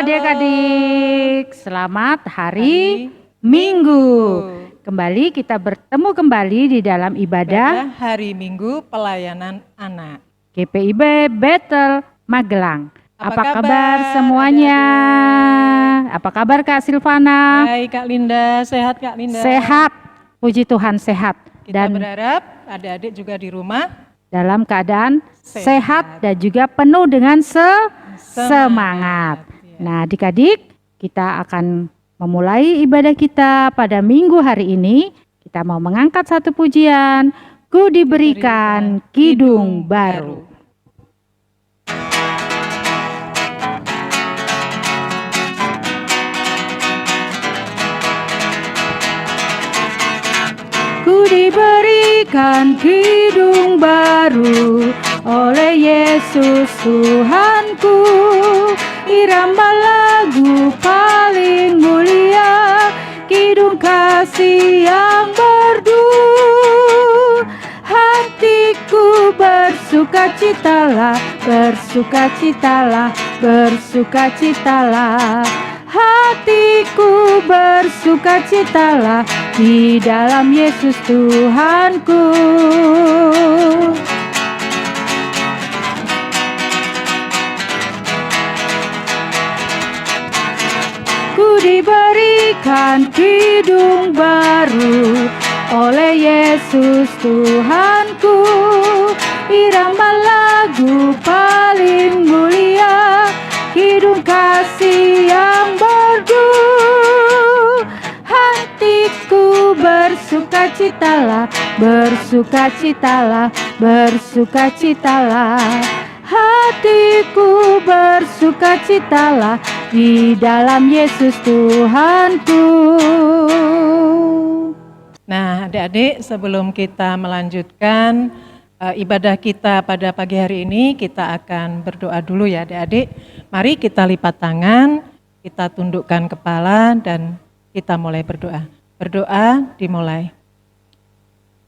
adik-adik, selamat hari Minggu. Kembali kita bertemu kembali di dalam ibadah hari Minggu pelayanan anak GPIB Bethel Magelang. Apa kabar semuanya? Apa kabar Kak Silvana? Baik Kak Linda, sehat Kak Linda? Sehat, puji Tuhan sehat. Kita berharap adik-adik juga di rumah dalam keadaan sehat dan juga penuh dengan semangat. Nah, adik-adik, kita akan memulai ibadah kita pada minggu hari ini. Kita mau mengangkat satu pujian, Ku diberikan kidung baru. Ku diberikan kidung baru oleh Yesus Tuhanku, irama lagu paling mulia, kidung kasih yang merdu. Hatiku bersukacitalah, bersukacitalah, bersukacitalah. Hatiku bersukacitalah di dalam Yesus Tuhanku. Ku diberikan kidung baru oleh Yesus Tuhanku, irama lagu paling mulia, kidung kasih yang merdu. Hatiku bersukacitalah, bersukacitalah, bersukacitalah. Hatiku bersukacitalah di dalam Yesus Tuhanku. Nah, adik-adik, sebelum kita melanjutkan ibadah kita pada pagi hari ini, kita akan berdoa dulu ya adik-adik. Mari kita lipat tangan, kita tundukkan kepala dan kita mulai berdoa. Berdoa dimulai.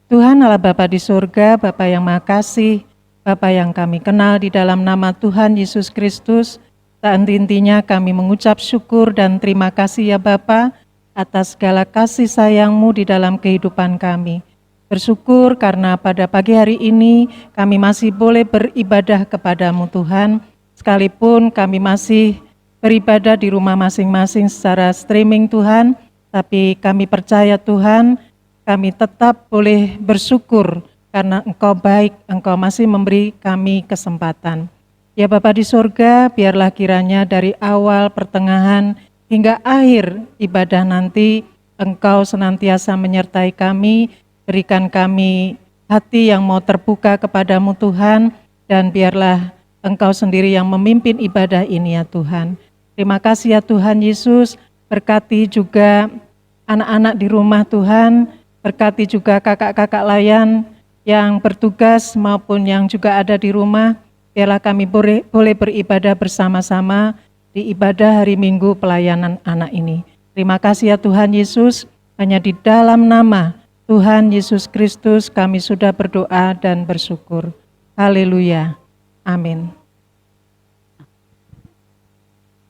Tuhan Allah Bapa di surga, Bapa yang Maha Kasih, Bapa yang kami kenal di dalam nama Tuhan Yesus Kristus, tak henti-hentinya kami mengucap syukur dan terima kasih ya Bapa atas segala kasih sayang-Mu di dalam kehidupan kami. Bersyukur karena pada pagi hari ini kami masih boleh beribadah kepada-Mu Tuhan, sekalipun kami masih beribadah di rumah masing-masing secara streaming Tuhan, tapi kami percaya Tuhan, kami tetap boleh bersyukur karena Engkau baik, Engkau masih memberi kami kesempatan. Ya Bapa di surga, biarlah kiranya dari awal, pertengahan, hingga akhir ibadah nanti, Engkau senantiasa menyertai kami, berikan kami hati yang mau terbuka kepadamu Tuhan, dan biarlah Engkau sendiri yang memimpin ibadah ini ya Tuhan. Terima kasih ya Tuhan Yesus, berkati juga anak-anak di rumah Tuhan, berkati juga kakak-kakak layan yang bertugas maupun yang juga ada di rumah, biarlah kami boleh beribadah bersama-sama di ibadah hari Minggu pelayanan anak ini. Terima kasih ya Tuhan Yesus, hanya di dalam nama Tuhan Yesus Kristus kami sudah berdoa dan bersyukur. Haleluya. Amin.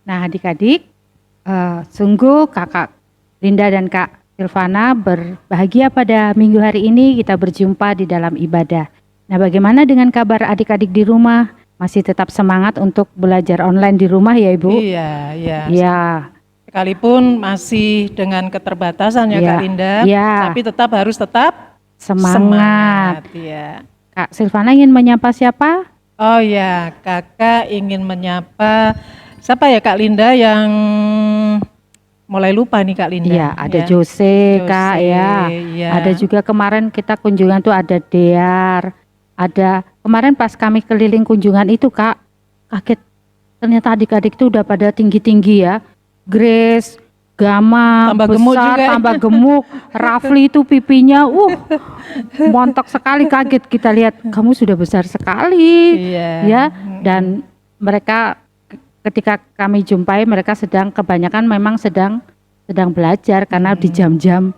Nah adik-adik, sungguh Kakak Linda dan Kak Silvana berbahagia pada minggu hari ini kita berjumpa di dalam ibadah. Nah bagaimana dengan kabar adik-adik di rumah? Masih tetap semangat untuk belajar online di rumah ya Ibu? Iya, iya. Iya. Sekalipun masih dengan keterbatasan ya Kak Linda, tapi tetap harus semangat. Ya. Kak Silvana ingin menyapa siapa? Oh ya, kakak ingin menyapa siapa ya Kak Linda yang mulai lupa nih Kak Linda. Iya, ada ya. Jose, Kak ya. Ada juga kemarin kita kunjungan tuh ada Dear. Ada kemarin pas kami keliling kunjungan itu Kak, kaget ternyata adik-adik tuh udah pada tinggi-tinggi ya. Grace, Gama, tambah besar, gemuk juga. Tambah gemuk. Rafli itu pipinya, montok sekali, kaget kita lihat kamu sudah besar sekali, ya. Dan mereka ketika kami jumpai mereka kebanyakan memang sedang belajar karena di jam-jam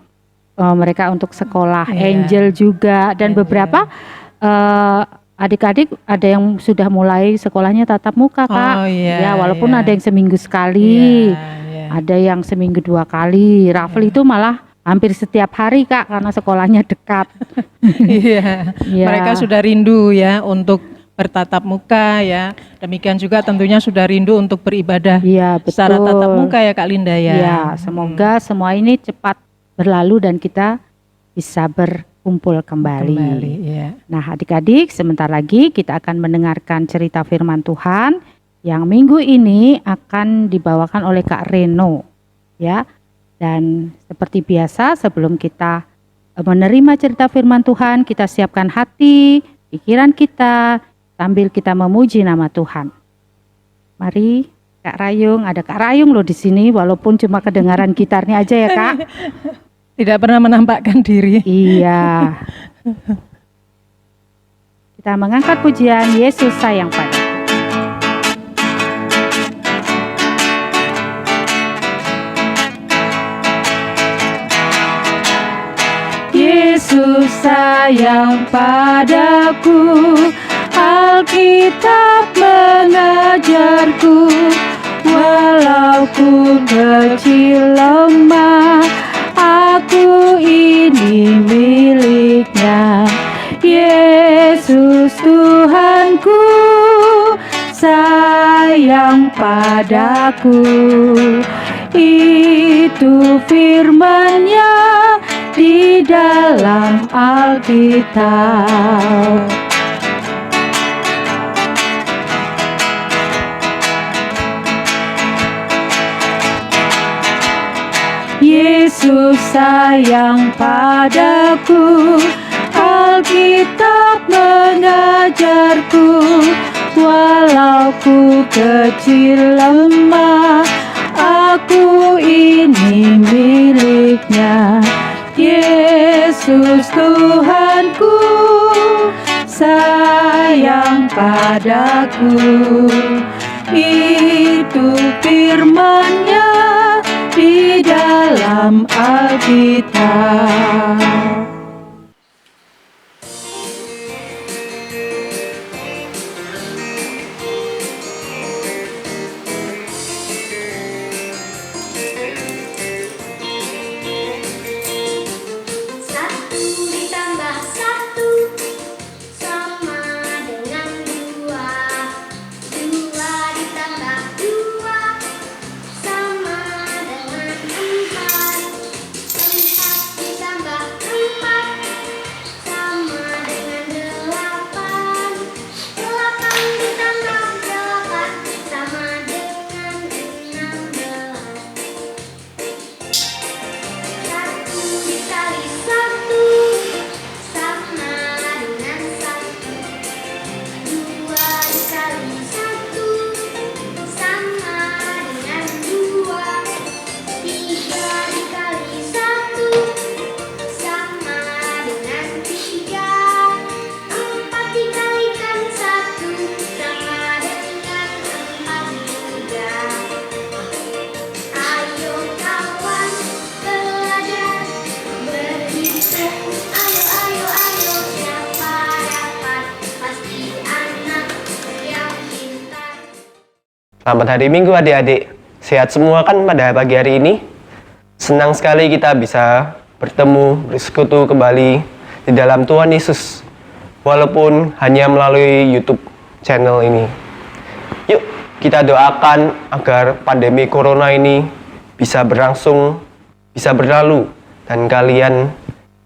mereka untuk sekolah. Angel juga dan beberapa adik-adik ada yang sudah mulai sekolahnya tatap muka, Kak. Oh iya. Ya, walaupun iya. ada yang seminggu sekali, Iya. ada yang seminggu 2 kali. Rafli itu malah hampir setiap hari, Kak, karena sekolahnya dekat. Iya. Iya. Mereka sudah rindu ya untuk bertatap muka ya. Demikian juga tentunya sudah rindu untuk beribadah Iya, secara betul. tatap muka ya Kak Linda ya. Ya, semoga semua ini cepat berlalu dan kita bisa berkumpul kembali. ya. Nah, adik-adik, sebentar lagi kita akan mendengarkan cerita firman Tuhan yang minggu ini akan dibawakan oleh Kak Reno. Ya. Dan seperti biasa, sebelum kita menerima cerita firman Tuhan, kita siapkan hati, pikiran kita sambil kita memuji nama Tuhan. Mari Kak Rayung, ada Kak Rayung loh di sini walaupun cuma kedengaran gitarnya aja ya, Kak. Tidak pernah menampakkan diri. Iya. Kita mengangkat pujian Yesus sayang padaku. Yesus sayang padaku, Alkitab mengajarku, walau ku kecil lemah, aku ini miliknya. Yesus Tuhanku sayang padaku, itu firman-Nya di dalam Alkitab. Yesus sayang padaku, Alkitab mengajarku, walau ku kecil lemah, aku ini miliknya. Yesus Tuhanku sayang padaku, itu firman-Nya di dalam Alkitab. Satu ditambah satu sama dengan dua. Dua ditambah dua sama dengan empat. Empat ditambah empat sama dengan delapan. Delapan ditambah delapan sama dengan 16. Satu dikali satu sama dengan satu. Dua dikali satu sama dengan dua. Tiga dikali satu sama dengan tiga. Empat dikalikan satu sama dengan empat juga. Ayo kawan belajar berhitung. Ayo siapa dapat pasti anak yang pintar. Selamat hari Minggu adik-adik. Sehat semua kan pada pagi hari ini? Senang sekali kita bisa bertemu, bersekutu kembali di dalam Tuhan Yesus. Walaupun hanya melalui YouTube channel ini. Yuk kita doakan agar pandemi corona ini bisa berlangsung, bisa berlalu, dan kalian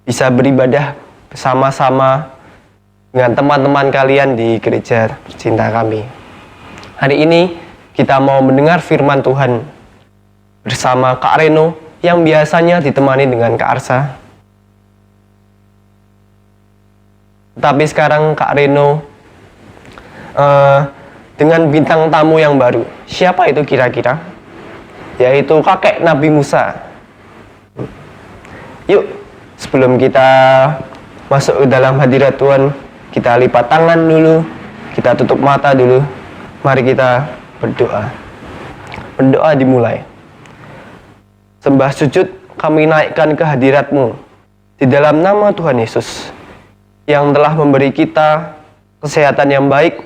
bisa beribadah bersama-sama dengan teman-teman kalian di gereja tercinta kami. Hari ini kita mau mendengar firman Tuhan bersama Kak Reno yang biasanya ditemani dengan Kak Arsa. Tapi sekarang Kak Reno dengan bintang tamu yang baru. Siapa itu kira-kira? Yaitu kakek Nabi Musa. Yuk, sebelum kita masuk ke dalam hadirat Tuhan, kita lipat tangan dulu, kita tutup mata dulu. Mari kita berdoa. Berdoa dimulai. Sembah sujud kami naikkan ke hadirat-Mu di dalam nama Tuhan Yesus yang telah memberi kita kesehatan yang baik,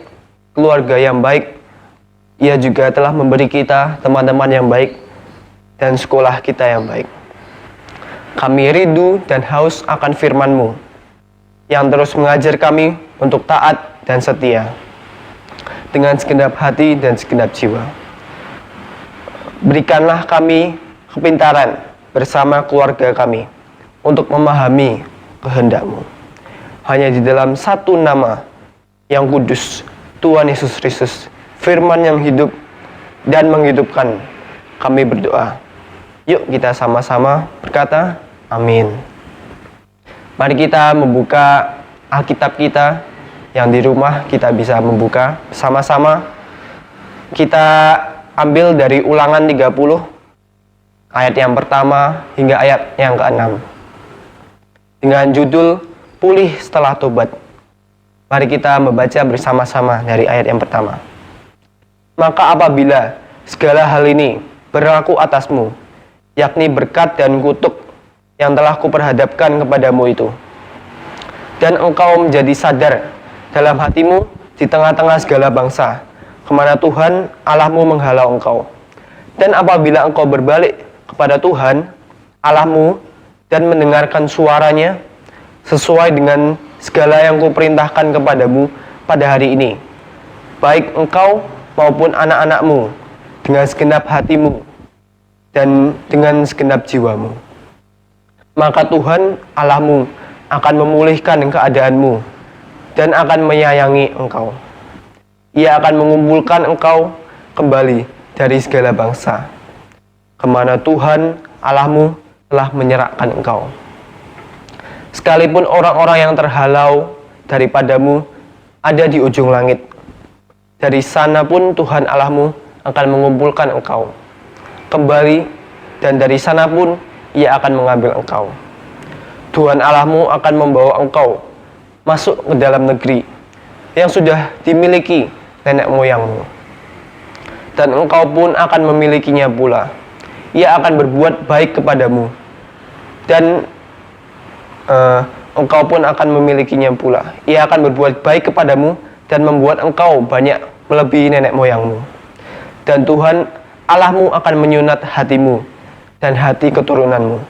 keluarga yang baik. Ia juga telah memberi kita teman-teman yang baik dan sekolah kita yang baik. Kami rindu dan haus akan firman-Mu yang terus mengajar kami untuk taat dan setia dengan segenap hati dan segenap jiwa. Berikanlah kami kepintaran bersama keluarga kami untuk memahami kehendak-Mu. Hanya di dalam satu nama yang kudus, Tuhan Yesus Kristus, firman yang hidup dan menghidupkan, kami berdoa. Yuk kita sama-sama berkata, amin. Mari kita membuka Alkitab kita yang di rumah, kita bisa membuka sama-sama. Kita ambil dari Ulangan 30, ayat yang pertama hingga ayat yang ke-6. Dengan judul, Pulih Setelah Tobat. Mari kita membaca bersama-sama dari ayat yang pertama. Maka apabila segala hal ini berlaku atasmu, yakni berkat dan kutuk yang telah kuperhadapkan kepadamu itu, dan engkau menjadi sadar dalam hatimu di tengah-tengah segala bangsa, kemana Tuhan Allahmu menghalau engkau. Dan apabila engkau berbalik kepada Tuhan Allahmu dan mendengarkan suaranya, sesuai dengan segala yang kuperintahkan kepadamu pada hari ini, baik engkau maupun anak-anakmu, dengan segenap hatimu dan dengan segenap jiwamu, maka Tuhan Allahmu akan memulihkan keadaanmu dan akan menyayangi engkau. Ia akan mengumpulkan engkau kembali dari segala bangsa, kemana Tuhan Allahmu telah menyerahkan engkau. Sekalipun orang-orang yang terhalau daripadamu ada di ujung langit, dari sana pun Tuhan Allahmu akan mengumpulkan engkau kembali, dan dari sana pun Ia akan mengambil engkau. Tuhan Allahmu akan membawa engkau masuk ke dalam negeri yang sudah dimiliki nenek moyangmu, dan engkau pun akan memilikinya pula. Ia akan berbuat baik kepadamu, dan engkau pun akan memilikinya pula. Ia akan berbuat baik kepadamu dan membuat engkau banyak melebihi nenek moyangmu. Dan Tuhan Allahmu akan menyunat hatimu dan hati keturunanmu,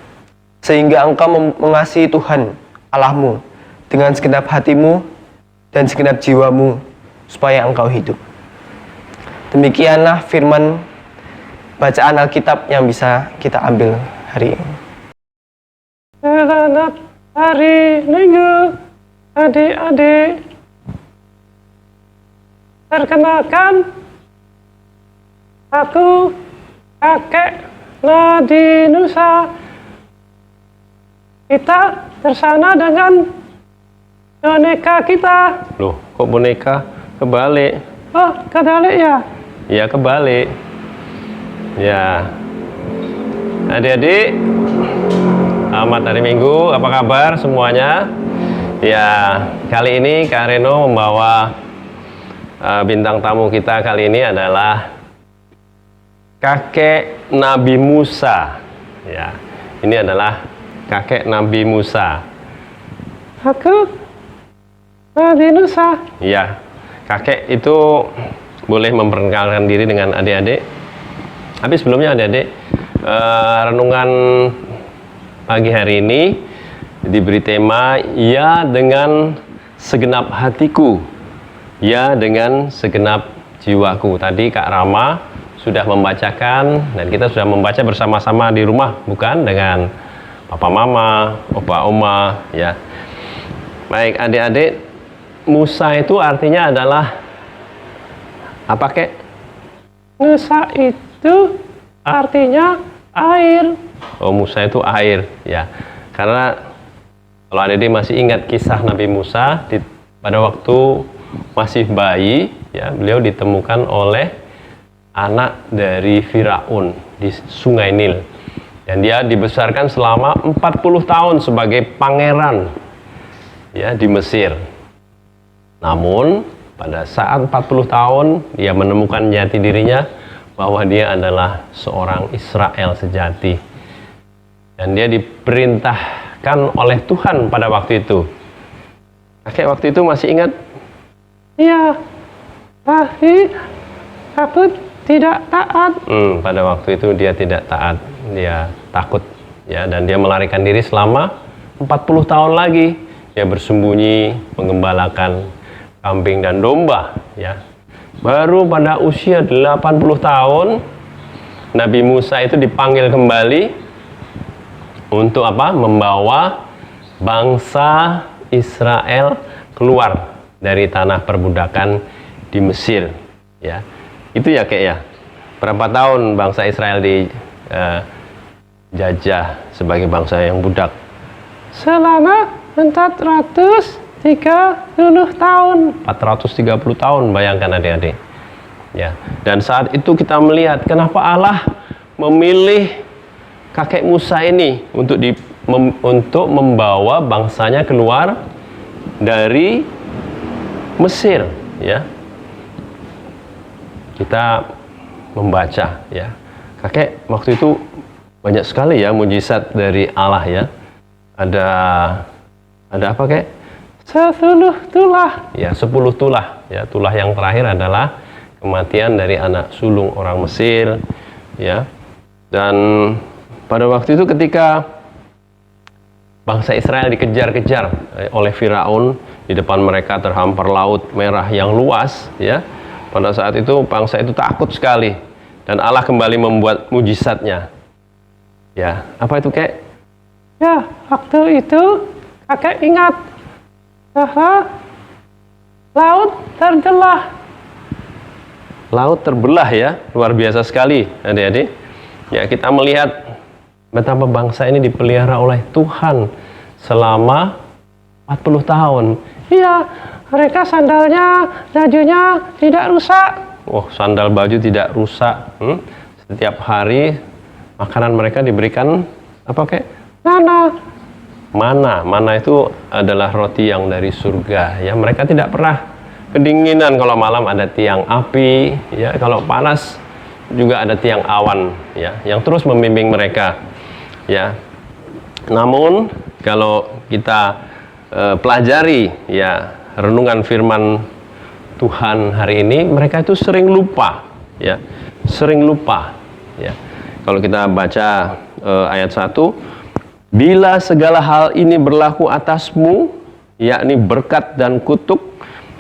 sehingga engkau mengasihi Tuhan Allahmu dengan segenap hatimu dan segenap jiwamu, supaya engkau hidup. Demikianlah firman bacaan Alkitab yang bisa kita ambil hari ini. Selamat hari Minggu, adik-adik. Perkenalkan, aku kakek Nadi Nusa. Kita bersama dengan boneka kita. Loh, kok boneka? Kebalik. Oh, kebalik ya? Ya, kebalik. Ya. Adik-adik, selamat hari Minggu. Apa kabar semuanya? Ya, kali ini Kak Reno membawa bintang tamu kita kali ini adalah kakek Nabi Musa. Ya, ini adalah kakek Nabi Musa. Aku Nadi Nusa. Ya, kakek itu boleh memperkenalkan diri dengan adik-adik. Tapi sebelumnya adik-adik, renungan pagi hari ini diberi tema Ya dengan segenap hatiku, ya dengan segenap jiwaku. Tadi Kak Rama sudah membacakan dan kita sudah membaca bersama-sama di rumah, bukan? Dengan papa mama, opa oma, ya. Baik adik-adik, Musa itu artinya adalah apa, kek? Nusa itu artinya air. Oh, Musa itu air, ya. Karena kalau adik-adik masih ingat kisah Nabi Musa pada waktu masih bayi, ya, beliau ditemukan oleh anak dari Firaun di Sungai Nil. Dan dia dibesarkan selama 40 tahun sebagai pangeran, ya, di Mesir. Namun pada saat 40 tahun dia menemukan jati dirinya bahwa dia adalah seorang Israel sejati. Dan dia diperintahkan oleh Tuhan pada waktu itu. Kakek waktu itu masih ingat Iya, tapi aku tidak taat. Pada waktu itu dia tidak taat, dia takut ya, dan dia melarikan diri selama 40 tahun lagi. Dia bersembunyi menggembalakan kambing dan domba ya. Baru pada usia 80 tahun Nabi Musa itu dipanggil kembali untuk apa? Membawa bangsa Israel keluar dari tanah perbudakan di Mesir ya. Itu ya kayak ya. Berapa tahun bangsa Israel dijajah sebagai bangsa yang budak? Selama 430 tahun. 430 tahun, bayangkan adik-adik. Ya. Dan saat itu kita melihat kenapa Allah memilih kakek Musa ini untuk membawa bangsanya keluar dari Mesir ya. Kita membaca ya, kakek waktu itu banyak sekali ya mujizat dari Allah ya. Ada apa kek? 10 tulah. Ya, 10 tulah ya. Tulah yang terakhir adalah kematian dari anak sulung orang Mesir ya. Dan pada waktu itu ketika bangsa Israel dikejar-kejar oleh Firaun, di depan mereka terhampar laut merah yang luas ya. Pada saat itu bangsa itu takut sekali dan Allah kembali membuat mujizatnya. Ya, apa itu kek? Ya, waktu itu kakek ingat bahwa laut terbelah. Laut terbelah ya, luar biasa sekali adik-adik. Ya, kita melihat betapa bangsa ini dipelihara oleh Tuhan selama 40 tahun. Iya, mereka sandalnya, bajunya tidak rusak. Oh, sandal baju tidak rusak. Setiap hari makanan mereka diberikan apa kek? Mana itu adalah roti yang dari surga. Ya, mereka tidak pernah kedinginan. Kalau malam ada tiang api, ya. Kalau panas juga ada tiang awan, ya, yang terus membimbing mereka. Ya. Namun kalau kita pelajari ya renungan firman Tuhan hari ini, mereka itu sering lupa ya, sering lupa ya. Kalau kita baca ayat 1, bila segala hal ini berlaku atasmu, yakni berkat dan kutuk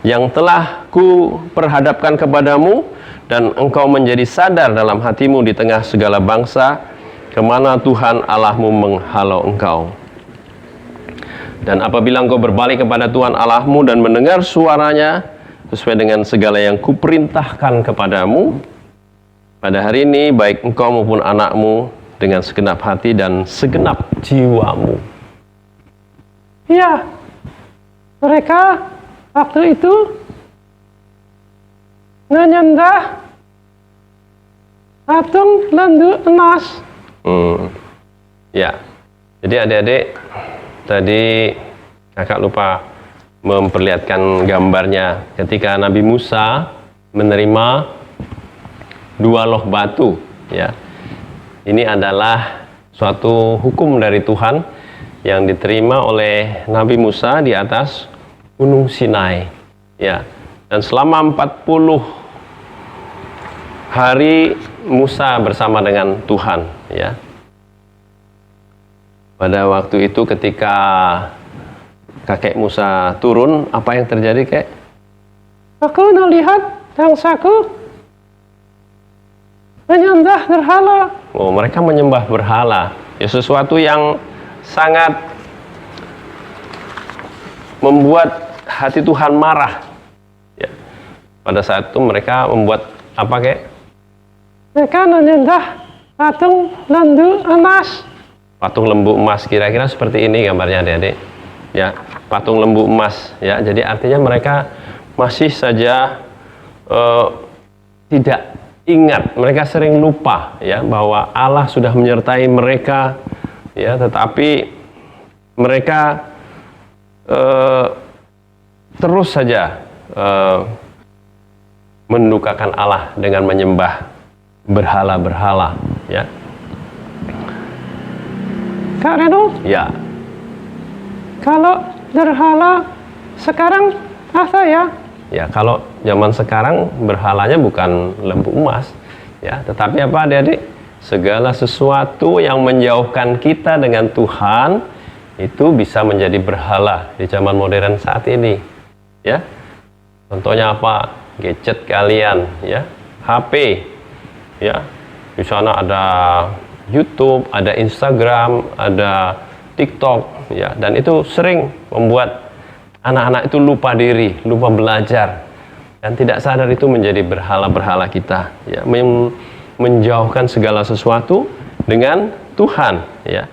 yang telah ku perhadapkan kepadamu, dan engkau menjadi sadar dalam hatimu di tengah segala bangsa, kemana Tuhan Allahmu menghalau engkau. Dan apabila engkau berbalik kepada Tuhan Allahmu dan mendengar suaranya sesuai dengan segala yang kuperintahkan kepadamu pada hari ini, baik engkau maupun anakmu, dengan segenap hati dan segenap jiwamu. Iya, mereka waktu itu menyembah patung lendu emas. Ya, jadi adik-adik, tadi kakak lupa memperlihatkan gambarnya ketika Nabi Musa menerima 2 loh batu. Ya, ini adalah suatu hukum dari Tuhan yang diterima oleh Nabi Musa di atas Gunung Sinai. Ya, dan selama 40 hari Musa bersama dengan Tuhan. Ya. Pada waktu itu ketika kakek Musa turun, apa yang terjadi kek? Aku melihat bangsaku menyembah berhala. Oh, mereka menyembah berhala. Ya, sesuatu yang sangat membuat hati Tuhan marah. Ya. Pada saat itu mereka membuat apa kek? Mereka menyembah patung lendu emas. Patung lembu emas, kira-kira seperti ini gambarnya adik-adik. Ya, patung lembu emas. Ya, jadi artinya mereka masih saja tidak ingat, mereka sering lupa ya bahwa Allah sudah menyertai mereka, ya, tetapi mereka terus saja mendukakan Allah dengan menyembah berhala-berhala, ya. Kak Reno, Ya, kalau berhala sekarang apa ya? Ya, kalau zaman sekarang berhalanya bukan lembu emas, ya, tetapi apa adik-adik? Segala sesuatu yang menjauhkan kita dengan Tuhan itu bisa menjadi berhala di zaman modern saat ini. Ya, contohnya apa? Gadget kalian, ya, HP, ya, di sana ada YouTube, ada Instagram, ada TikTok, ya, dan itu sering membuat anak-anak itu lupa diri, lupa belajar, dan tidak sadar itu menjadi berhala-berhala kita, ya, menjauhkan segala sesuatu dengan Tuhan, ya.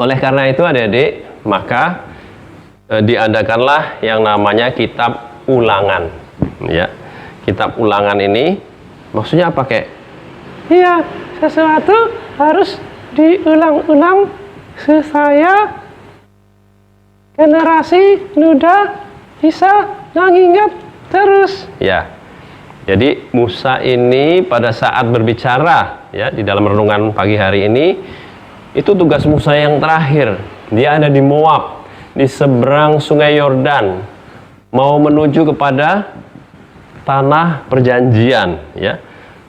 Oleh karena itu adik-adik, maka diadakanlah yang namanya kitab ulangan, ya. Kitab ulangan ini maksudnya apa, Kek? Iya, sesuatu harus diulang-ulang supaya generasi muda bisa mengingat terus. Ya. Jadi Musa ini pada saat berbicara, ya, di dalam renungan pagi hari ini, itu tugas Musa yang terakhir. Dia ada di Moab, di seberang Sungai Yordan, mau menuju kepada tanah perjanjian, ya.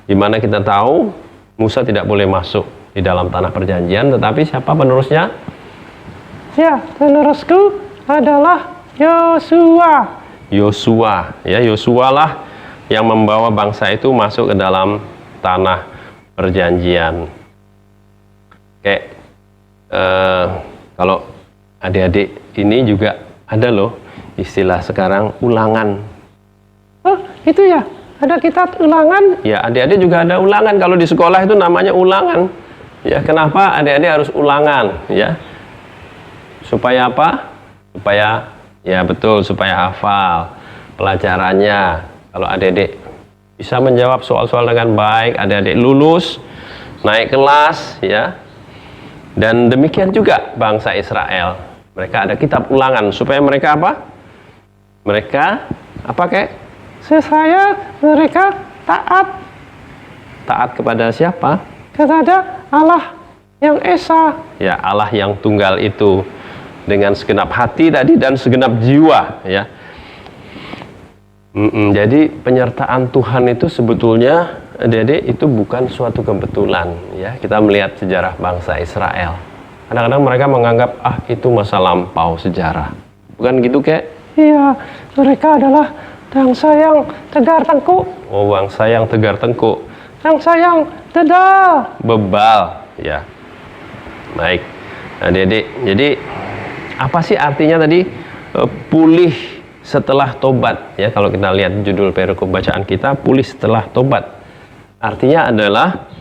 Di mana kita tahu Musa tidak boleh masuk di dalam tanah perjanjian, tetapi siapa penerusnya? Ya, penerusku adalah Yosua. Yosua, ya, Yosua lah yang membawa bangsa itu masuk ke dalam tanah perjanjian. Kayak kalau adik-adik ini juga ada loh istilah sekarang ulangan. Oh, itu ya, ada kitab ulangan. Ya, adik-adik juga ada ulangan. Kalau di sekolah itu namanya ulangan. Ya, kenapa adik-adik harus ulangan? Ya, supaya apa? Supaya, ya betul, supaya hafal pelajarannya. Kalau adik-adik bisa menjawab soal-soal dengan baik, adik-adik lulus, naik kelas, ya. Dan demikian juga bangsa Israel. Mereka ada kitab ulangan supaya mereka apa? Mereka apa, Kek? Supaya mereka taat Taat kepada siapa? kepada Allah yang Esa. Ya, Allah yang tunggal itu dengan segenap hati tadi dan segenap jiwa, ya. Jadi penyertaan Tuhan itu sebetulnya adik-adik itu bukan suatu kebetulan, ya. Kita melihat sejarah bangsa Israel. Kadang-kadang mereka menganggap itu masa lampau sejarah. Bukan gitu, Kek? Iya, mereka adalah bangsa yang tegar tengkuk, Oh, bangsa yang tegar tengkuk, bangsa yang dedal. bebal, ya. Baik, adik-adik. Jadi apa sih artinya tadi pulih setelah tobat? Ya, kalau kita lihat judul perikop bacaan kita, pulih setelah tobat. Artinya adalah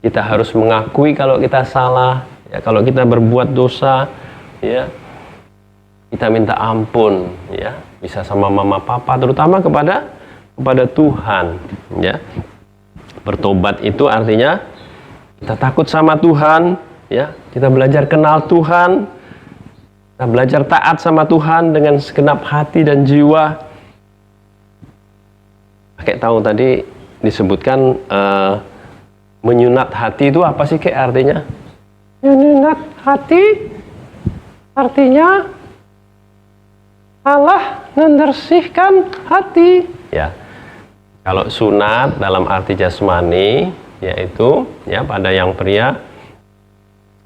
kita harus mengakui kalau kita salah, ya, kalau kita berbuat dosa, ya, kita minta ampun, ya, bisa sama mama papa, terutama kepada Tuhan, ya. Bertobat itu artinya kita takut sama Tuhan, ya, kita belajar kenal Tuhan, kita belajar taat sama Tuhan dengan segenap hati dan jiwa. Kayak tahu tadi disebutkan menyunat hati itu apa sih, Kek, artinya? Menyunat hati artinya Allah membersihkan hati. Ya. Kalau sunat dalam arti jasmani yaitu, ya, pada yang pria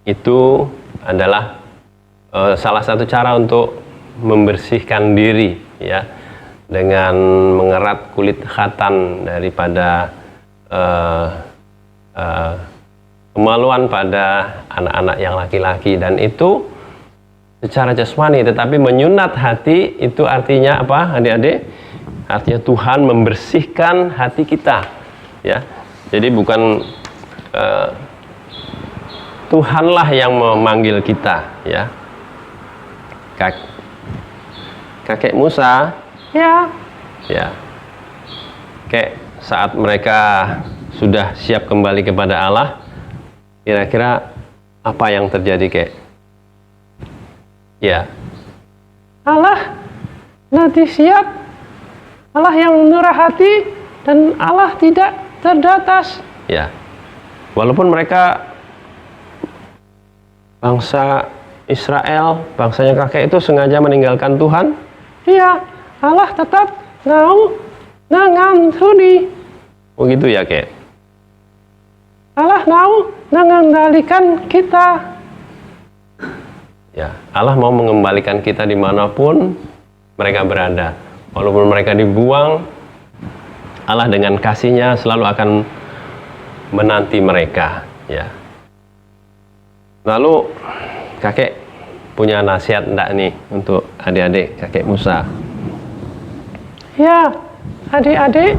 itu adalah salah satu cara untuk membersihkan diri, ya, dengan mengerat kulit khatan daripada kemaluan pada anak-anak yang laki-laki, dan itu secara jasmani. Tetapi menyunat hati itu artinya apa, adik-adik? Artinya Tuhan membersihkan hati kita, ya. Jadi bukan Tuhanlah yang memanggil kita, ya. Kakek Musa, Ya, ya, Kek, saat mereka sudah siap kembali kepada Allah, kira-kira apa yang terjadi, Kek? Ya, Allah nanti siap, Allah yang murah hati, dan Allah tidak terbatas. ya. Walaupun mereka bangsa Israel, bangsanya kakek itu sengaja meninggalkan Tuhan, Iya, Allah tetap mau mengampuni. Oh gitu ya, Kek? Allah mau mengendalikan kita. Ya, Allah mau mengembalikan kita dimanapun mereka berada. Walaupun mereka dibuang, Allah dengan kasih-Nya selalu akan menanti mereka. Ya. Lalu kakek punya nasihat enggak nih untuk adik-adik kakek Musa? Ya, adik-adik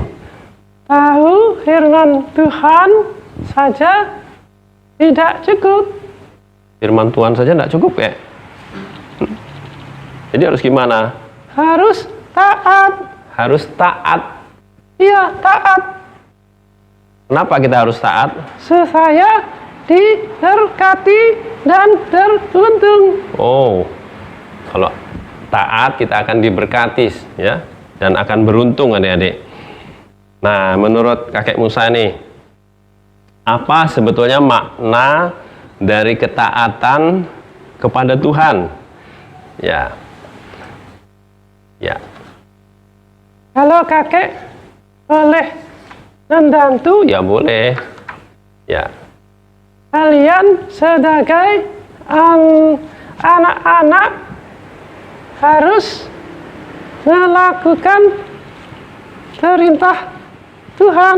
tahu firman Tuhan saja tidak cukup. Firman Tuhan saja enggak cukup, Kek? Jadi harus gimana? Harus taat. Harus taat. Iya, taat. Kenapa kita harus taat? Supaya diberkati dan beruntung. Oh, kalau taat kita akan diberkati ya, dan akan beruntung adik-adik. Nah, menurut kakek Musa nih, apa sebetulnya makna dari ketaatan kepada Tuhan? Ya, ya. Kalau kakek boleh membantu, Ya boleh. Ya, kalian sebagai anak-anak harus melakukan perintah Tuhan.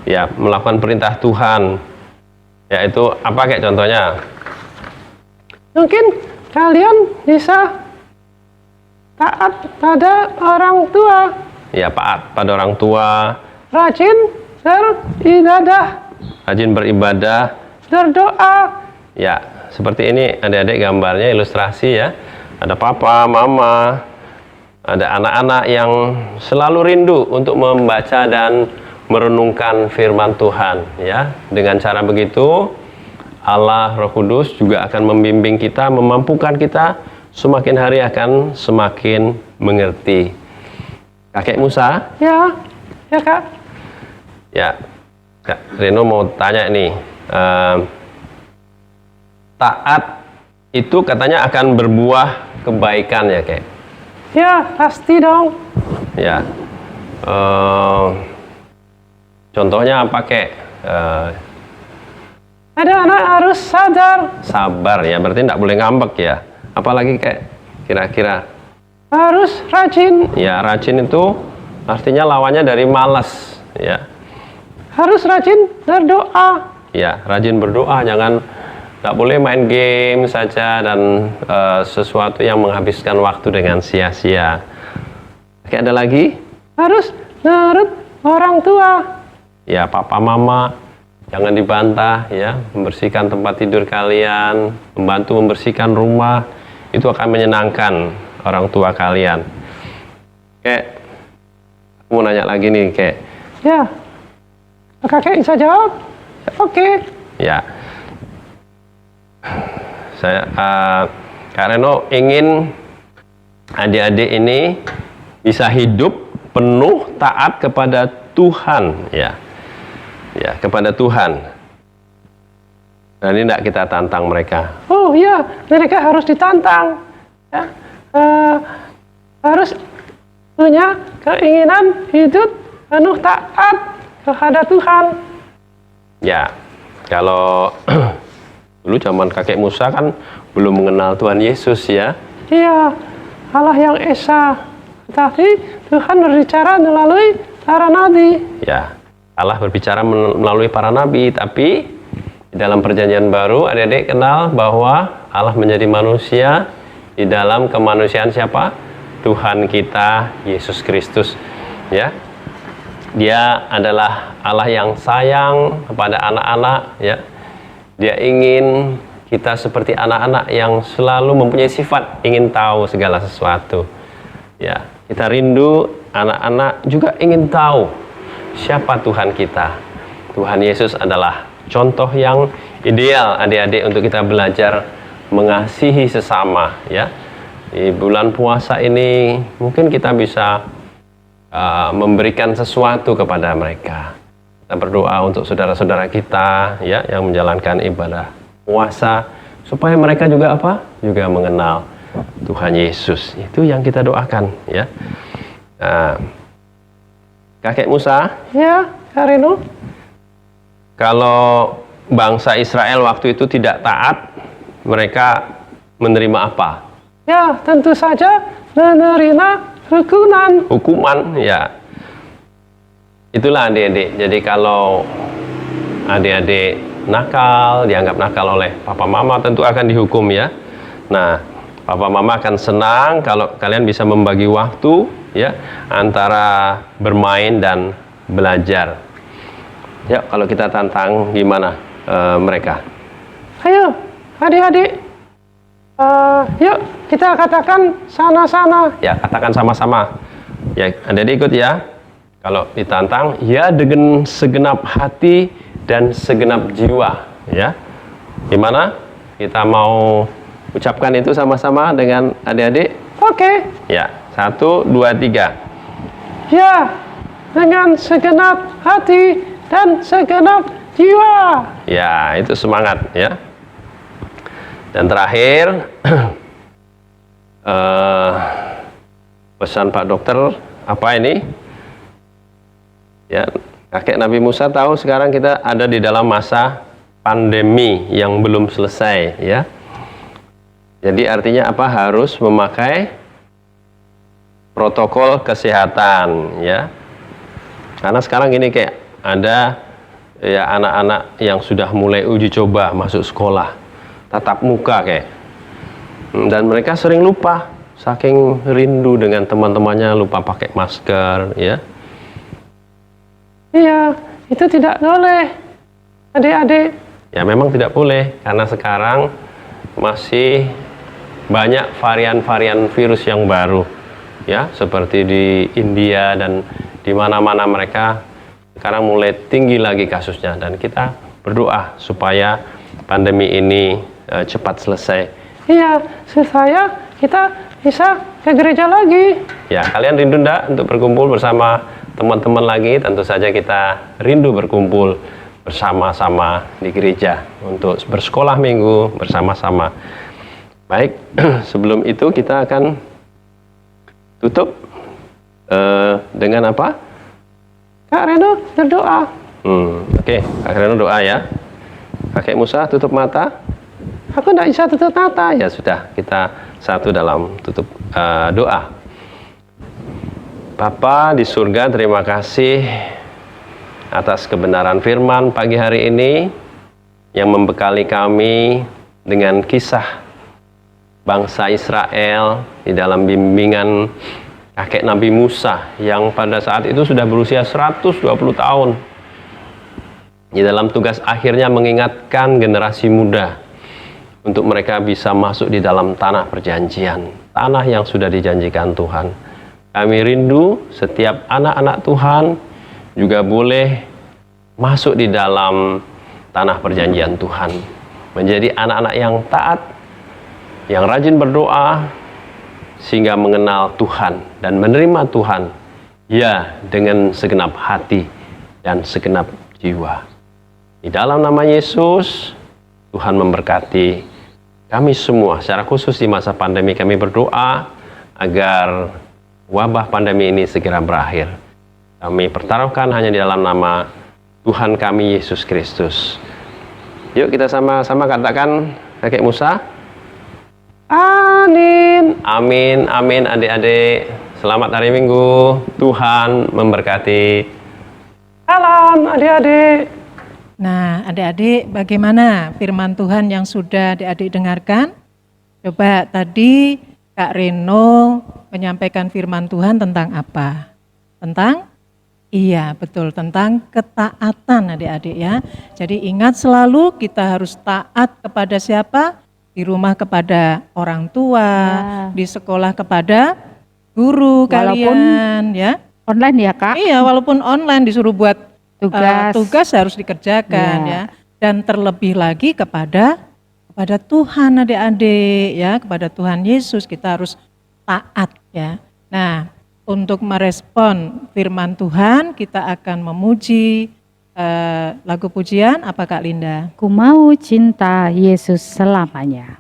ya melakukan perintah Tuhan. Yaitu apa kayak contohnya? Mungkin kalian bisa taat pada orang tua, Ya, taat pada orang tua, rajin beribadah, rajin beribadah. berdoa. Ya, seperti ini adik-adik gambarnya ilustrasi ya. Ada papa, mama, ada anak-anak yang selalu rindu untuk membaca dan merenungkan firman Tuhan ya. Dengan cara begitu Allah Roh Kudus juga akan membimbing kita, memampukan kita semakin hari akan semakin mengerti. Kakek Musa, Ya, ya Kak. ya, Kak Reno mau tanya nih, taat itu katanya akan berbuah kebaikan ya, Kek? Ya, pasti dong. Ya, contohnya apa, Kek? Ada anak harus sadar, Sabar ya, berarti tidak boleh ngambek ya. Apalagi, Kek, kira-kira? harus rajin, Ya, rajin itu artinya lawannya dari malas ya. harus rajin berdoa. Ya, rajin berdoa, jangan, tidak boleh main game saja dan sesuatu yang menghabiskan waktu dengan sia-sia. Oke, ada lagi? Harus nurut orang tua. Ya, papa mama jangan dibantah ya, membersihkan tempat tidur kalian, membantu membersihkan rumah, itu akan menyenangkan orang tua kalian. Kek, aku mau nanya lagi nih, Kek. Ya, kakek bisa jawab? Oke. Ya, saya Kak Reno ingin adik-adik ini bisa hidup penuh taat kepada Tuhan ya, ya kepada Tuhan. Dan ini tidak kita tantang mereka. Oh ya, mereka harus ditantang. Ya. Harus punya keinginan hidup penuh taat kepada Tuhan. Ya, kalau dulu zaman kakek Musa kan belum mengenal Tuhan Yesus ya. Iya, Allah yang Esa. Tapi Tuhan berbicara melalui para nabi. Ya, Allah berbicara melalui para nabi, tapi di dalam perjanjian baru adik-adik kenal bahwa Allah menjadi manusia di dalam kemanusiaan siapa? Tuhan kita Yesus Kristus ya. Dia adalah Allah yang sayang kepada anak-anak ya. Dia ingin kita seperti anak-anak yang selalu mempunyai sifat ingin tahu segala sesuatu. Ya, kita rindu anak-anak juga ingin tahu siapa Tuhan kita. Tuhan Yesus adalah contoh yang ideal adik-adik untuk kita belajar mengasihi sesama ya. Di bulan puasa ini mungkin kita bisa memberikan sesuatu kepada mereka. Kita berdoa untuk saudara-saudara kita ya yang menjalankan ibadah puasa supaya mereka juga apa? Juga mengenal Tuhan Yesus. Itu yang kita doakan ya. Nah, kakek Musa, Ya, Kak Reno. kalau bangsa Israel waktu itu tidak taat, mereka menerima apa? Ya, tentu saja menerima hukuman. Hukuman, ya. Itulah adik-adik. Jadi kalau adik-adik nakal, dianggap nakal oleh papa mama, tentu akan dihukum ya. Nah, papa mama akan senang kalau kalian bisa membagi waktu ya antara bermain dan belajar. Ya, kalau kita tantang gimana mereka? Ayo, adik-adik. Yuk, kita katakan sana-sana. Ya, katakan sama-sama. Ya, adik-adik ikut ya. Kalau ditantang, ya dengan segenap hati dan segenap jiwa. Ya, gimana? Kita mau ucapkan itu sama-sama dengan adik-adik? Oke. Ya, 1, 2, 3. Ya, dengan segenap hati dan segenap jiwa. Ya, itu semangat ya. Dan terakhir, pesan Pak Dokter apa ini? Ya, kakek Nabi Musa tahu sekarang kita ada di dalam masa pandemi yang belum selesai ya. Jadi artinya apa? Harus memakai protokol kesehatan ya. Karena sekarang ini kayak ada ya anak-anak yang sudah mulai uji coba masuk sekolah tatap muka kayak. Dan mereka sering lupa, saking rindu dengan teman-temannya, lupa pakai masker ya. Iya, itu tidak boleh. Adik-adik. Ya memang tidak boleh karena sekarang masih banyak varian-varian virus yang baru ya, seperti di India dan di mana-mana mereka sekarang mulai tinggi lagi kasusnya, dan kita berdoa supaya pandemi ini cepat selesai. Iya, supaya kita bisa ke gereja lagi. Ya, kalian rindu enggak untuk berkumpul bersama teman-teman lagi? Tentu saja kita rindu berkumpul bersama-sama di gereja untuk bersekolah minggu bersama-sama. Baik, sebelum itu kita akan tutup dengan apa? Kak Reno berdoa. Oke, Kak Reno doa ya. Kakek Musa tutup mata. Aku tidak bisa tutup mata. Ya sudah, kita satu dalam tutup doa. Bapa di surga, terima kasih atas kebenaran firman pagi hari ini yang membekali kami dengan kisah bangsa Israel di dalam bimbingan kakek Nabi Musa yang pada saat itu sudah berusia 120 tahun. Di dalam tugas akhirnya mengingatkan generasi muda untuk mereka bisa masuk di dalam tanah perjanjian, tanah yang sudah dijanjikan Tuhan. Kami rindu setiap anak-anak Tuhan juga boleh masuk di dalam tanah perjanjian Tuhan, menjadi anak-anak yang taat, yang rajin berdoa, sehingga mengenal Tuhan dan menerima Tuhan, ya, dengan segenap hati dan segenap jiwa. Di dalam nama Yesus, Tuhan memberkati kami semua. Secara khusus di masa pandemi kami berdoa agar wabah pandemi ini segera berakhir. Kami pertaruhkan hanya di dalam nama Tuhan kami Yesus Kristus. Yuk kita sama-sama katakan kakek Musa. Amin. Amin, amin adik-adik. Selamat hari Minggu. Tuhan memberkati. Salam adik-adik. Nah, adik-adik, bagaimana firman Tuhan yang sudah adik-adik dengarkan? Coba tadi Kak Reno menyampaikan firman Tuhan tentang apa? Tentang? Iya, betul, tentang ketaatan adik-adik ya. Jadi ingat selalu kita harus taat kepada siapa? Di rumah kepada orang tua, di sekolah kepada guru kalian ya. Online ya Kak? Iya, walaupun online disuruh buat Tugas. harus dikerjakan ya. Dan terlebih lagi kepada Tuhan adik-adik ya, kepada Tuhan Yesus kita harus taat ya. Nah, untuk merespon firman Tuhan kita akan memuji lagu pujian apa Kak Linda? Ku mau cinta Yesus selamanya.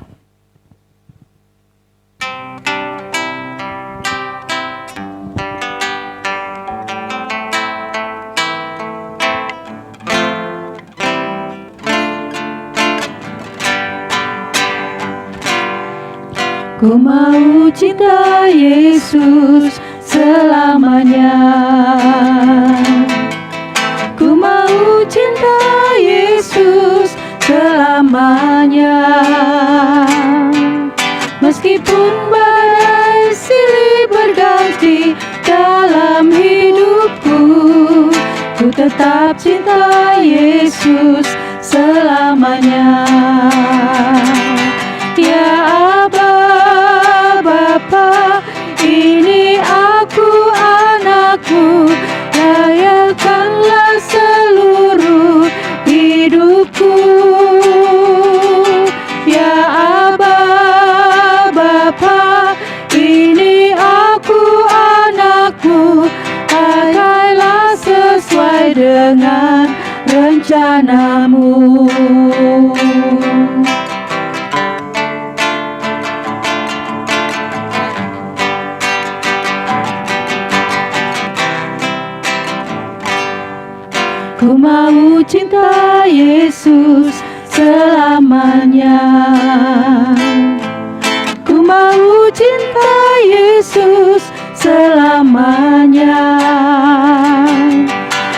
Ku mau cinta Yesus selamanya. Ku mau cinta Yesus selamanya. Meskipun badai silih berganti dalam hidupku, ku tetap cinta Yesus selamanya. Ya Aba, Bapa, ini aku anakku, layakkanlah seluruh hidupku. Ya Aba, Bapa, ini aku anakku, pakailah sesuai dengan rencanamu. Ku mau cinta Yesus selamanya. Ku mau cinta Yesus selamanya.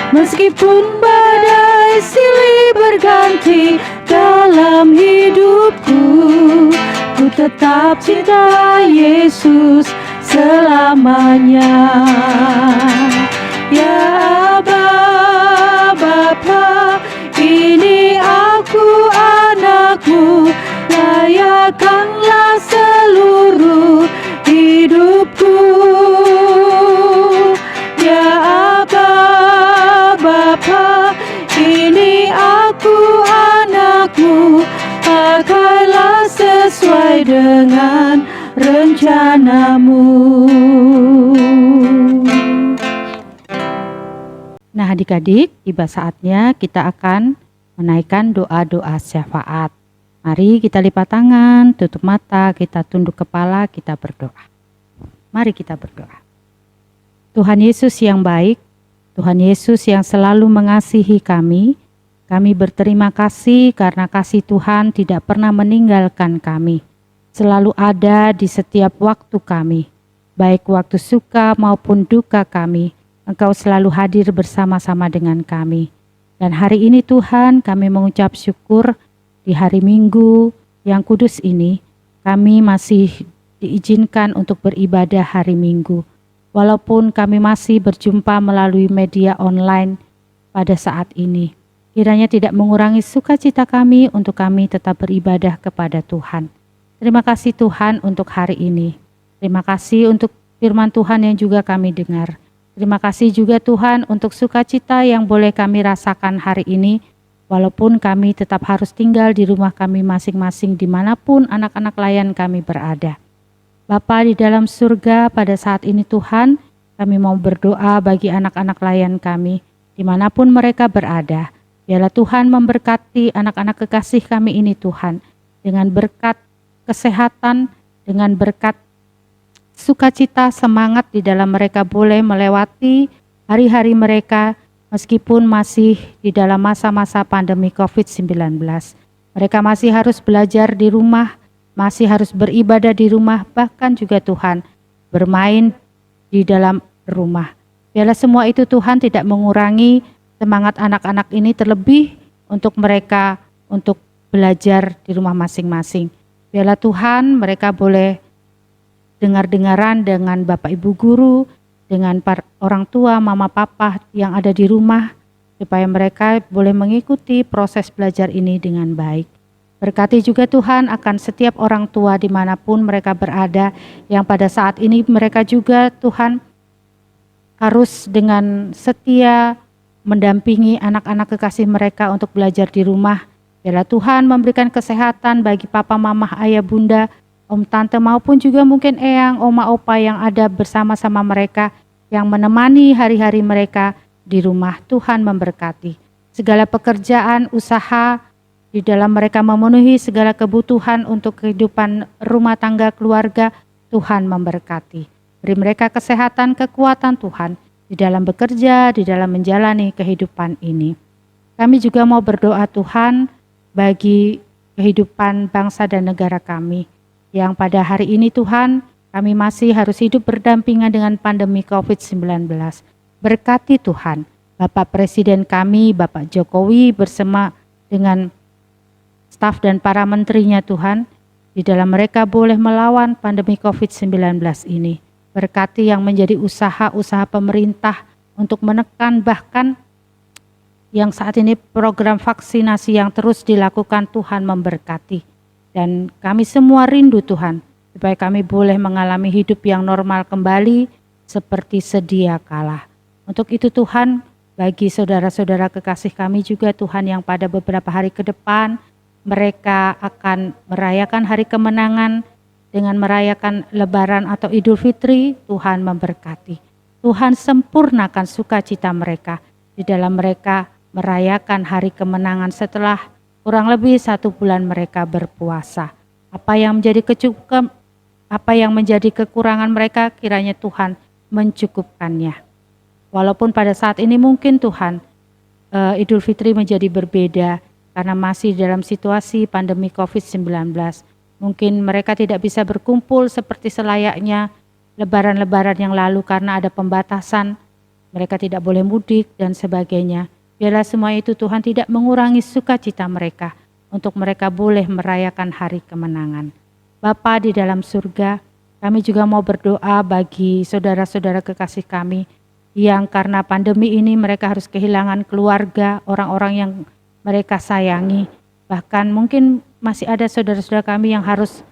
Meskipun badai silih berganti dalam hidupku, ku tetap cinta Yesus selamanya. Ya Aba, Bapa, ini aku anakmu, layakkanlah seluruh hidupku. Ya Aba, Bapa, ini aku anakmu, pakailah sesuai dengan rencanamu. Nah, adik-adik, tiba saatnya kita akan menaikkan doa-doa syafaat. Mari kita lipat tangan, tutup mata, kita tunduk kepala, kita berdoa. Mari kita berdoa. Tuhan Yesus yang baik, Tuhan Yesus yang selalu mengasihi kami berterima kasih karena kasih Tuhan tidak pernah meninggalkan kami. Selalu ada di setiap waktu kami, baik waktu suka maupun duka kami. Engkau selalu hadir bersama-sama dengan kami. Dan hari ini Tuhan, kami mengucap syukur di hari Minggu yang kudus ini, kami masih diizinkan untuk beribadah hari Minggu. Walaupun kami masih berjumpa melalui media online pada saat ini, kiranya tidak mengurangi sukacita kami untuk kami tetap beribadah kepada Tuhan. Terima kasih Tuhan untuk hari ini. Terima kasih untuk firman Tuhan yang juga kami dengar. Terima kasih juga Tuhan untuk sukacita yang boleh kami rasakan hari ini, walaupun kami tetap harus tinggal di rumah kami masing-masing dimanapun anak-anak layan kami berada. Bapa di dalam surga, pada saat ini Tuhan, kami mau berdoa bagi anak-anak layan kami, dimanapun mereka berada. Biarlah Tuhan memberkati anak-anak kekasih kami ini Tuhan, dengan berkat kesehatan, dengan berkat sukacita, semangat di dalam mereka boleh melewati hari-hari mereka meskipun masih di dalam masa-masa pandemi COVID-19. Mereka masih harus belajar di rumah, masih harus beribadah di rumah, bahkan juga Tuhan bermain di dalam rumah. Biarlah semua itu Tuhan tidak mengurangi semangat anak-anak ini, terlebih untuk mereka untuk belajar di rumah masing-masing. Biarlah Tuhan mereka boleh dengar-dengaran dengan Bapak Ibu Guru, dengan orang tua, mama papa yang ada di rumah, supaya mereka boleh mengikuti proses belajar ini dengan baik. Berkati juga Tuhan akan setiap orang tua dimanapun mereka berada, yang pada saat ini mereka juga Tuhan harus dengan setia mendampingi anak-anak kekasih mereka untuk belajar di rumah. Biarlah Tuhan memberikan kesehatan bagi papa, mama, ayah, bunda, om, tante, maupun juga mungkin eyang, oma, opa yang ada bersama-sama mereka, yang menemani hari-hari mereka di rumah. Tuhan memberkati segala pekerjaan, usaha, di dalam mereka memenuhi segala kebutuhan untuk kehidupan rumah tangga, keluarga. Tuhan memberkati. Beri mereka kesehatan, kekuatan Tuhan, di dalam bekerja, di dalam menjalani kehidupan ini. Kami juga mau berdoa Tuhan, bagi kehidupan bangsa dan negara kami. yang pada hari ini Tuhan kami masih harus hidup berdampingan dengan pandemi COVID-19. Berkati Tuhan, Bapak Presiden kami, Bapak Jokowi bersama dengan staf dan para menterinya Tuhan, di dalam mereka boleh melawan pandemi COVID-19 ini. Berkati yang menjadi usaha-usaha pemerintah untuk menekan bahkan yang saat ini program vaksinasi yang terus dilakukan, Tuhan memberkati. Dan kami semua rindu Tuhan, supaya kami boleh mengalami hidup yang normal kembali seperti sedia kala. Untuk itu Tuhan, bagi saudara-saudara kekasih kami juga Tuhan yang pada beberapa hari ke depan, mereka akan merayakan hari kemenangan dengan merayakan Lebaran atau Idul Fitri, Tuhan memberkati. Tuhan sempurnakan sukacita mereka di dalam mereka merayakan hari kemenangan setelah kurang lebih 1 bulan mereka berpuasa. Apa yang menjadi kekurangan mereka, kiranya Tuhan mencukupkannya. Walaupun pada saat ini mungkin Tuhan Idul Fitri menjadi berbeda karena masih dalam situasi pandemi COVID-19. Mungkin mereka tidak bisa berkumpul seperti selayaknya lebaran-lebaran yang lalu karena ada pembatasan, mereka tidak boleh mudik dan sebagainya. Biarlah semua itu Tuhan tidak mengurangi sukacita mereka untuk mereka boleh merayakan hari kemenangan. Bapa di dalam surga, kami juga mau berdoa bagi saudara-saudara kekasih kami yang karena pandemi ini mereka harus kehilangan keluarga, orang-orang yang mereka sayangi. Bahkan mungkin masih ada saudara-saudara kami yang harus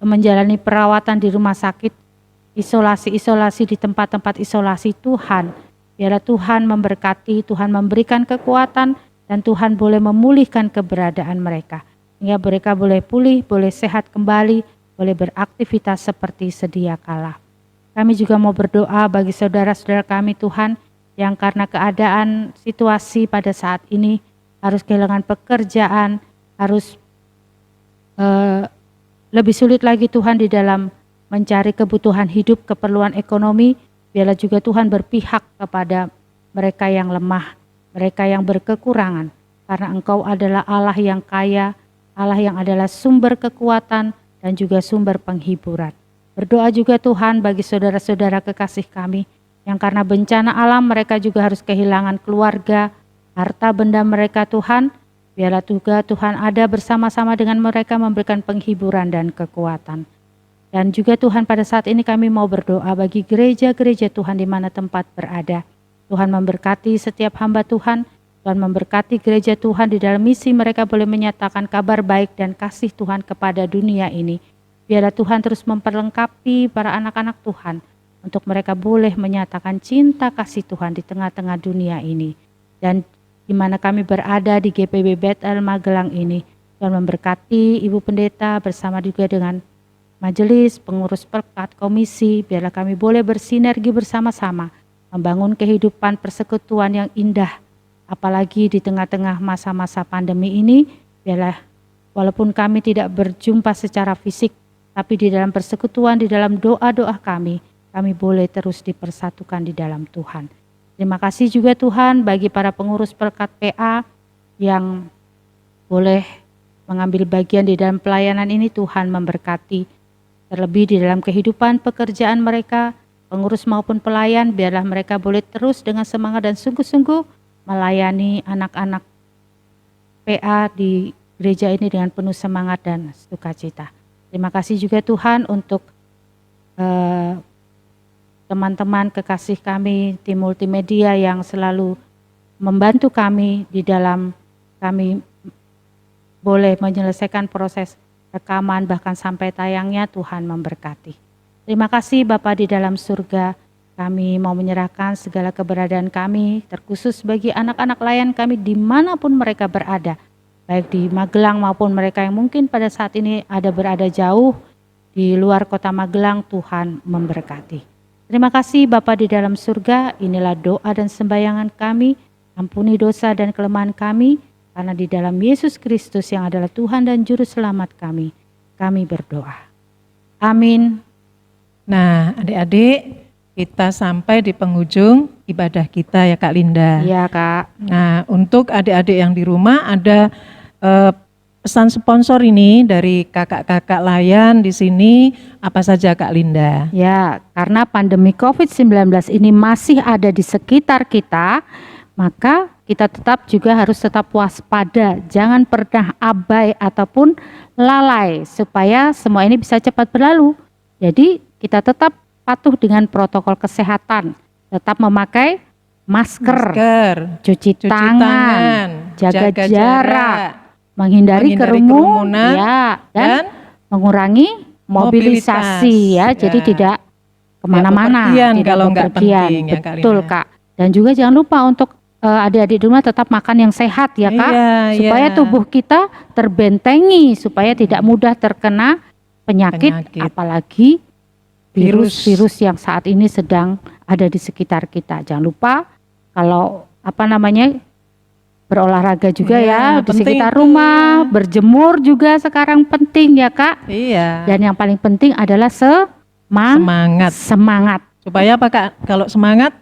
menjalani perawatan di rumah sakit, isolasi-isolasi di tempat-tempat isolasi. Tuhan, biarlah Tuhan memberkati, Tuhan memberikan kekuatan, dan Tuhan boleh memulihkan keberadaan mereka. Sehingga mereka boleh pulih, boleh sehat kembali, boleh beraktivitas seperti sedia kala. Kami juga mau berdoa bagi saudara-saudara kami Tuhan, yang karena keadaan situasi pada saat ini, harus kehilangan pekerjaan, harus lebih sulit lagi Tuhan di dalam mencari kebutuhan hidup, keperluan ekonomi. Biarlah juga Tuhan berpihak kepada mereka yang lemah, mereka yang berkekurangan. Karena Engkau adalah Allah yang kaya, Allah yang adalah sumber kekuatan dan juga sumber penghiburan. Berdoa juga Tuhan bagi saudara-saudara kekasih kami yang karena bencana alam mereka juga harus kehilangan keluarga, harta benda mereka Tuhan. Biarlah juga Tuhan ada bersama-sama dengan mereka memberikan penghiburan dan kekuatan. Dan juga Tuhan pada saat ini kami mau berdoa bagi gereja-gereja Tuhan di mana tempat berada. Tuhan memberkati setiap hamba Tuhan, Tuhan memberkati gereja Tuhan di dalam misi mereka boleh menyatakan kabar baik dan kasih Tuhan kepada dunia ini. Biarlah Tuhan terus memperlengkapi para anak-anak Tuhan untuk mereka boleh menyatakan cinta kasih Tuhan di tengah-tengah dunia ini. Dan di mana kami berada di GPB Bethel Magelang ini, Tuhan memberkati Ibu Pendeta bersama juga dengan majelis, pengurus perkat, komisi, biarlah kami boleh bersinergi bersama-sama, membangun kehidupan persekutuan yang indah, apalagi di tengah-tengah masa-masa pandemi ini, biarlah walaupun kami tidak berjumpa secara fisik, tapi di dalam persekutuan, di dalam doa-doa kami boleh terus dipersatukan di dalam Tuhan. Terima kasih juga Tuhan bagi para pengurus perkat PA yang boleh mengambil bagian di dalam pelayanan ini. Tuhan memberkati, terlebih di dalam kehidupan pekerjaan mereka, pengurus maupun pelayan, biarlah mereka boleh terus dengan semangat dan sungguh-sungguh melayani anak-anak PA di gereja ini dengan penuh semangat dan sukacita. Terima kasih juga Tuhan untuk teman-teman kekasih kami, tim multimedia yang selalu membantu kami di dalam kami boleh menyelesaikan proses rekaman bahkan sampai tayangnya. Tuhan memberkati. Terima kasih Bapa di dalam surga, kami mau menyerahkan segala keberadaan kami, terkhusus bagi anak-anak layan kami dimanapun mereka berada, baik di Magelang maupun mereka yang mungkin pada saat ini berada jauh di luar kota Magelang. Tuhan memberkati. Terima kasih Bapa di dalam surga, inilah doa dan sembayangan kami, ampuni dosa dan kelemahan kami, karena di dalam Yesus Kristus yang adalah Tuhan dan Juru Selamat kami berdoa. Amin. Nah, adik-adik, kita sampai di penghujung ibadah kita ya Kak Linda. Iya Kak. Nah, untuk adik-adik yang di rumah ada pesan sponsor ini dari kakak-kakak layan di sini apa saja Kak Linda? Ya, karena pandemi COVID-19 ini masih ada di sekitar kita, maka kita juga harus tetap waspada, jangan pernah abai ataupun lalai supaya semua ini bisa cepat berlalu. Jadi kita tetap patuh dengan protokol kesehatan, tetap memakai masker, cuci tangan, jaga jarak, menghindari kerumunan, ya, dan mengurangi mobilisasi ya, jadi tidak kemana-mana, bepergian tidak kalau nggak bepergian. penting ya, Kak Betul Lina. Kak. Dan juga jangan lupa untuk adik-adik di rumah tetap makan yang sehat ya Kak, Iya, supaya iya. tubuh kita terbentengi, supaya tidak mudah terkena penyakit. Apalagi virus-virus yang saat ini sedang ada di sekitar kita. Jangan lupa kalau berolahraga juga Iya, ya di penting sekitar itu. rumah, berjemur juga sekarang penting ya Kak. Iya. Dan yang paling penting adalah Semangat. semangat. Supaya apa Kak? Kalau semangat,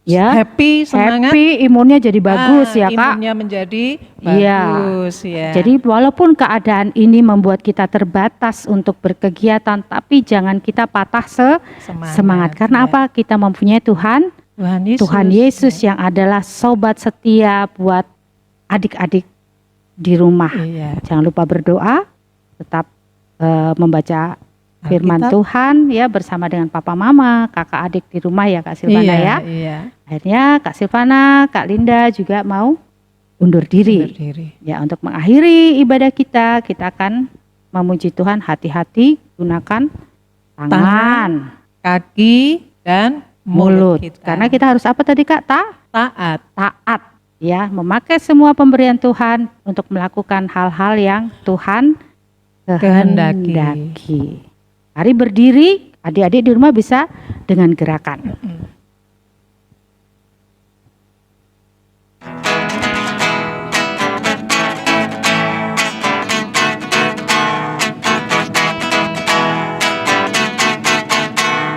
Ya, happy, semangat, happy, imunnya jadi bagus ya Kak. imunnya menjadi Iya. bagus ya. Jadi walaupun keadaan ini membuat kita terbatas untuk berkegiatan, tapi jangan kita patah semangat. Karena ya. apa? Kita mempunyai Tuhan Yesus yang adalah sobat setia buat adik-adik di rumah. Iya. Jangan lupa berdoa, tetap membaca firman Alkitab. Tuhan ya bersama dengan papa mama, kakak adik di rumah ya Kak Silvana ya. Iya. Akhirnya Kak Silvana, Kak Linda juga mau undur diri. Berdiri. Ya, untuk mengakhiri ibadah kita akan memuji Tuhan. Hati-hati gunakan tangan, Kaki dan mulut. kita. Karena kita harus apa tadi Kak? taat. Taat. Ya, memakai semua pemberian Tuhan untuk melakukan hal-hal yang Tuhan kehendaki. Mari berdiri, adik-adik di rumah bisa dengan gerakan.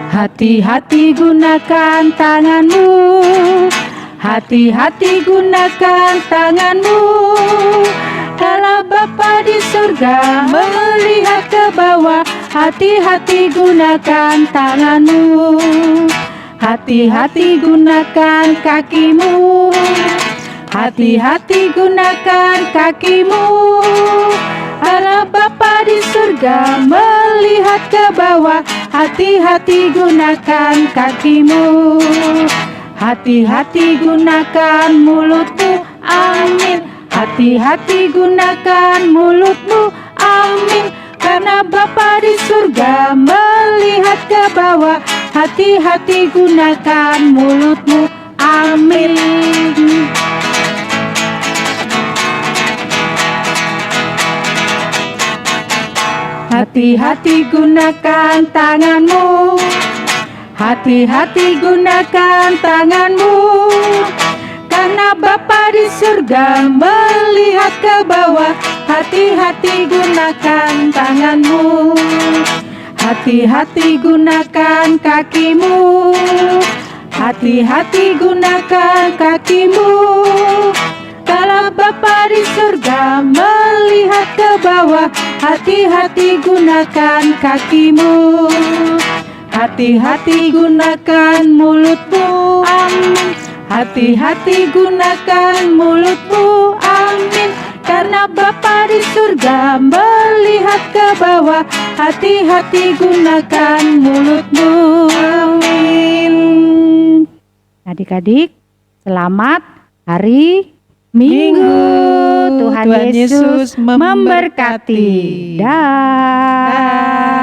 Hati-hati gunakan tanganmu, hati-hati gunakan tanganmu. Kalau Bapa di surga melihat ke bawah, hati-hati gunakan tanganmu. Hati-hati gunakan kakimu, hati-hati gunakan kakimu. Kalau Bapa di surga melihat ke bawah, hati-hati gunakan kakimu. Hati-hati gunakan mulutmu, amin. Hati-hati gunakan mulutmu, amin. Karena Bapa di surga melihat ke bawah, hati-hati gunakan mulutmu, amin. Hati-hati gunakan tanganmu, hati-hati gunakan tanganmu. Karena Bapa di surga melihat ke bawah, hati-hati gunakan tanganmu. Hati-hati gunakan kakimu, hati-hati gunakan kakimu. Kalau Bapa di surga melihat ke bawah, hati-hati gunakan kakimu. Hati-hati gunakan mulutmu, amin. Hati-hati gunakan mulutmu, amin. Karena Bapa di surga melihat ke bawah, hati-hati gunakan mulutmu, amin. Adik-adik, selamat hari Minggu. Tuhan Yesus memberkati. Dah.